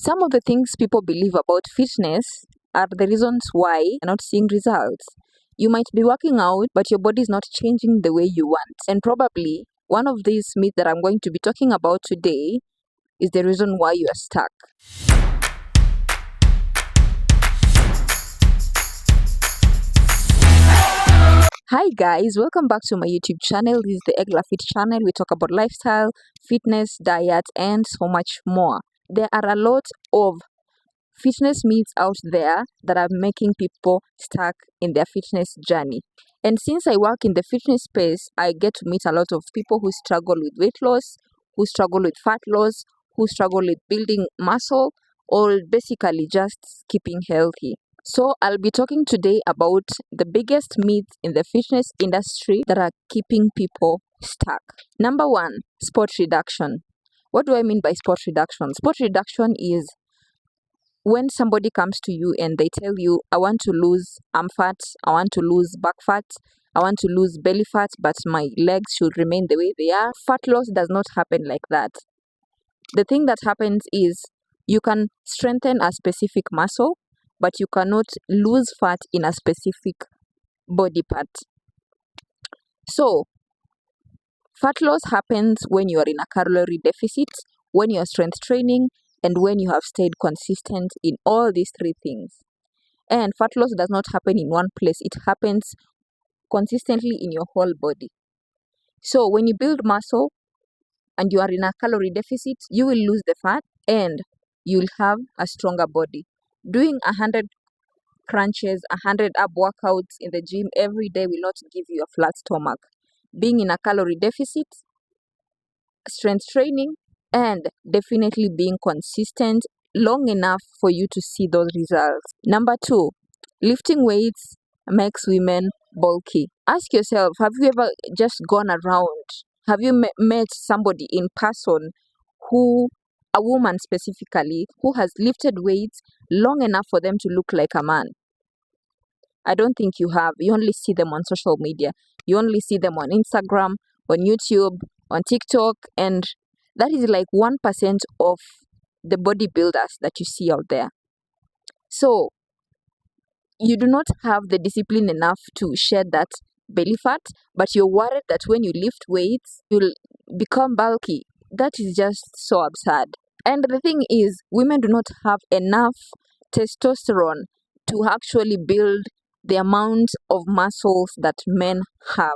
Some of the things people believe about fitness are the reasons why you're not seeing results. You might be working out, but your body is not changing the way you want. And probably one of these myths that I'm going to be talking about today is the reason why you are stuck. Hi guys, welcome back to my YouTube channel. This is the Egla Fit channel. We talk about lifestyle, fitness, diet, and so much more. There are a lot of fitness myths out there that are making people stuck in their fitness journey. And since I work in the fitness space, I get to meet a lot of people who struggle with weight loss, who struggle with fat loss, who struggle with building muscle, or basically just keeping healthy. So I'll be talking today about the biggest myths in the fitness industry that are keeping people stuck. Number one, spot reduction. What do I mean by spot reduction? Spot reduction is when somebody comes to you and they tell you, I want to lose arm fat, I want to lose back fat, I want to lose belly fat, but my legs should remain the way they are. Fat loss does not happen like that. The thing that happens is you can strengthen a specific muscle, but you cannot lose fat in a specific body part. So, fat loss happens when you are in a calorie deficit, when you are strength training, and when you have stayed consistent in all these three things. And fat loss does not happen in one place, it happens consistently in your whole body. So, when you build muscle and you are in a calorie deficit, you will lose the fat and you'll have a stronger body. Doing 100 crunches, 100 ab workouts in the gym every day will not give you a flat stomach. Being in a calorie deficit, strength training, and definitely being consistent long enough for you to see those results. Number two, lifting weights makes women bulky. Ask yourself, have you ever just gone around? Have you met somebody in person a woman specifically, who has lifted weights long enough for them to look like a man? I don't think you have. You only see them on social media. You only see them on Instagram, on YouTube, on TikTok, and that is like 1% of the bodybuilders that you see out there. So, you do not have the discipline enough to shed that belly fat, but you're worried that when you lift weights, you'll become bulky. That is just so absurd. And the thing is, women do not have enough testosterone to actually build the amount of muscles that men have.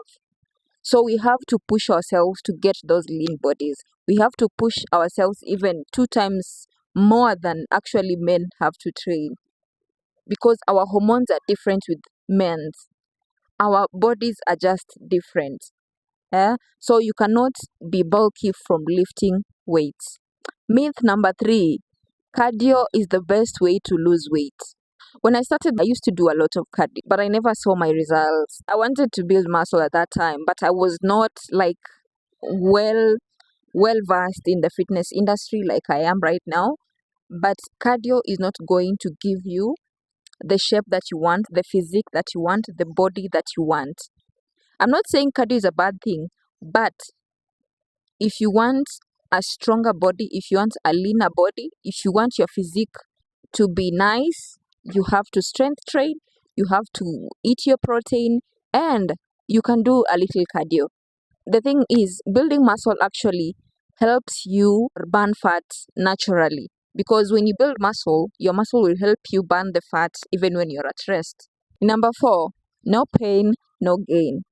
So we have to push ourselves to get those lean bodies. We have to push ourselves even 2 times more than actually men have to train, because our hormones are different with men's. Our bodies are just different. So you cannot be bulky from lifting weights. Myth number 3, cardio is the best way to lose weight. When I started, I used to do a lot of cardio, but I never saw my results. I wanted to build muscle at that time, but I was not like well versed in the fitness industry like I am right now. But cardio is not going to give you the shape that you want, the physique that you want, the body that you want. I'm not saying cardio is a bad thing, but if you want a stronger body, if you want a leaner body, if you want your physique to be nice, you have to strength train, you have to eat your protein, and you can do a little cardio. The thing is, building muscle actually helps you burn fat naturally, because when you build muscle, your muscle will help you burn the fat even when you're at rest. Number 4, no pain, no gain.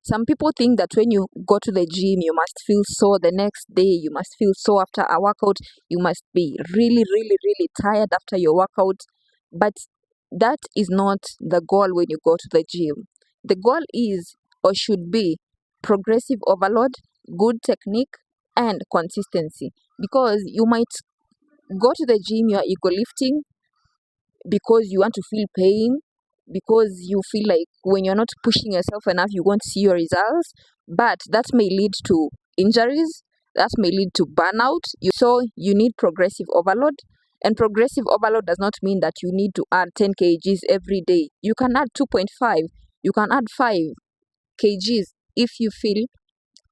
Some people think that when you go to the gym, you must feel sore the next day, you must feel sore after a workout, you must be really, really, really tired after your workout. But that is not the goal when you go to the gym. The goal is, or should be, progressive overload, good technique, and consistency. Because you might go to the gym, you are ego lifting because you want to feel pain, because you feel like when you're not pushing yourself enough, you won't see your results. But that may lead to injuries, that may lead to burnout. So you need progressive overload. And progressive overload does not mean that you need to add 10 kgs every day. You can add 2.5, you can add 5 kgs if you feel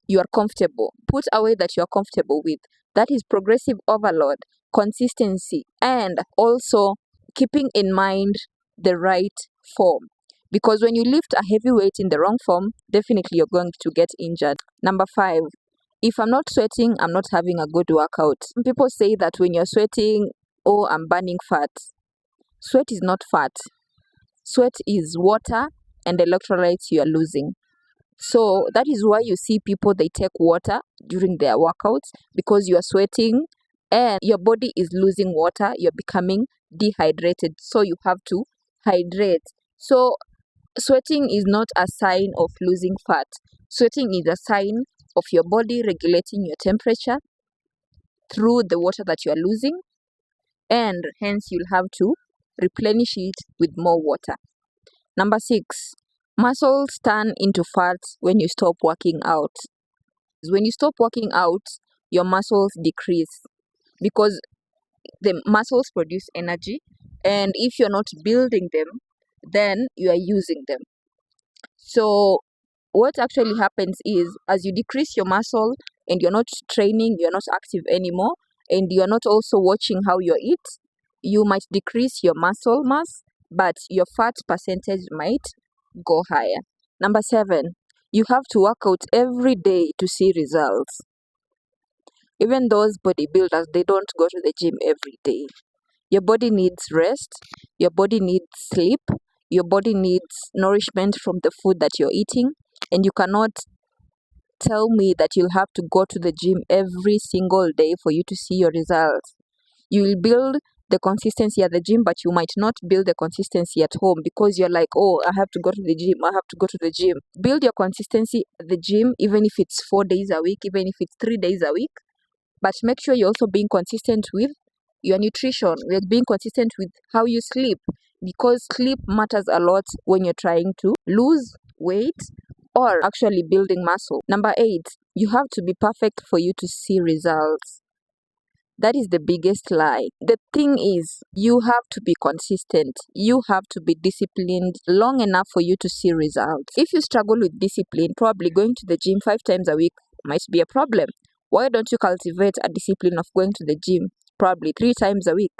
you are comfortable. Put away that you are comfortable with. That is progressive overload. consistency, and also keeping in mind the right form. Because when you lift a heavy weight in the wrong form, definitely you're going to get injured. Number 5, if I'm not sweating, I'm not having a good workout. Some people say that when you're sweating, oh, I'm burning fat. Sweat is not fat. Sweat is water and electrolytes you are losing. So that is why you see people, they take water during their workouts, because you are sweating and your body is losing water, you're becoming dehydrated. So you have to hydrate. So sweating is not a sign of losing fat. Sweating is a sign of your body regulating your temperature through the water that you are losing, and hence you'll have to replenish it with more water. Number 6, muscles turn into fat when you stop working out. When you stop working out, your muscles decrease because the muscles produce energy, and if you're not building them, then you are using them. So what actually happens is, as you decrease your muscle and you're not training, you're not active anymore, and you're not also watching how you eat, you might decrease your muscle mass, but your fat percentage might go higher. Number 7, you have to work out every day to see results. Even those bodybuilders, they don't go to the gym every day. Your body needs rest, your body needs sleep, your body needs nourishment from the food that you're eating, and you cannot tell me that you'll have to go to the gym every single day for you to see your results. You will build the consistency at the gym, but you might not build the consistency at home because you're like, oh, I have to go to the gym, I have to go to the gym. Build your consistency at the gym, even if it's 4 days a week, even if it's 3 days a week. But make sure you're also being consistent with your nutrition, you're being consistent with how you sleep, because sleep matters a lot when you're trying to lose weight or actually building muscle. Number 8, you have to be perfect for you to see results. That is the biggest lie. The thing is, you have to be consistent. You have to be disciplined long enough for you to see results. If you struggle with discipline, probably going to the gym 5 times a week might be a problem. Why don't you cultivate a discipline of going to the gym probably 3 times a week,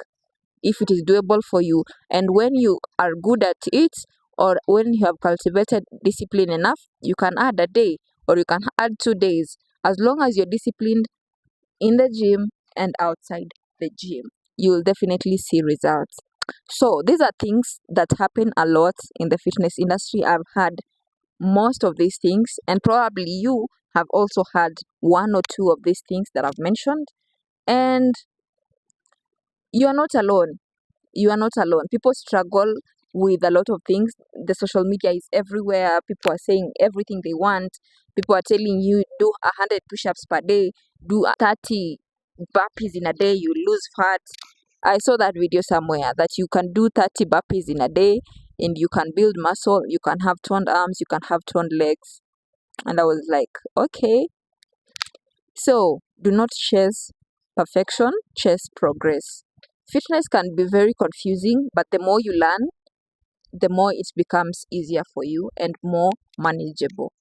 if it is doable for you? And when you are good at it, or when you have cultivated discipline enough, you can add a day, or you can add 2 days. As long as you're disciplined in the gym and outside the gym, you will definitely see results. So these are things that happen a lot in the fitness industry. I've had most of these things, and probably you have also had 1 or 2 of these things that I've mentioned, and you are not alone. You are not alone. People struggle with a lot of things. The social media is everywhere. People are saying everything they want. People are telling you, do 100 push-ups per day, do 30 burpees in a day, you lose fat. I saw that video somewhere that you can do 30 burpees in a day and you can build muscle, you can have toned arms, you can have toned legs. And I was like, okay. So do not chase perfection, chase progress. Fitness can be very confusing, but the more you learn, the more it becomes easier for you and more manageable.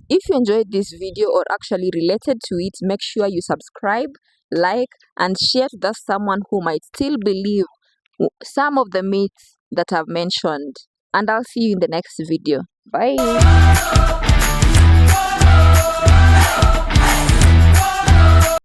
If you enjoyed this video or actually related to it, make sure you subscribe, like, and share to someone who might still believe some of the myths that I've mentioned. And I'll see you in the next video. Bye.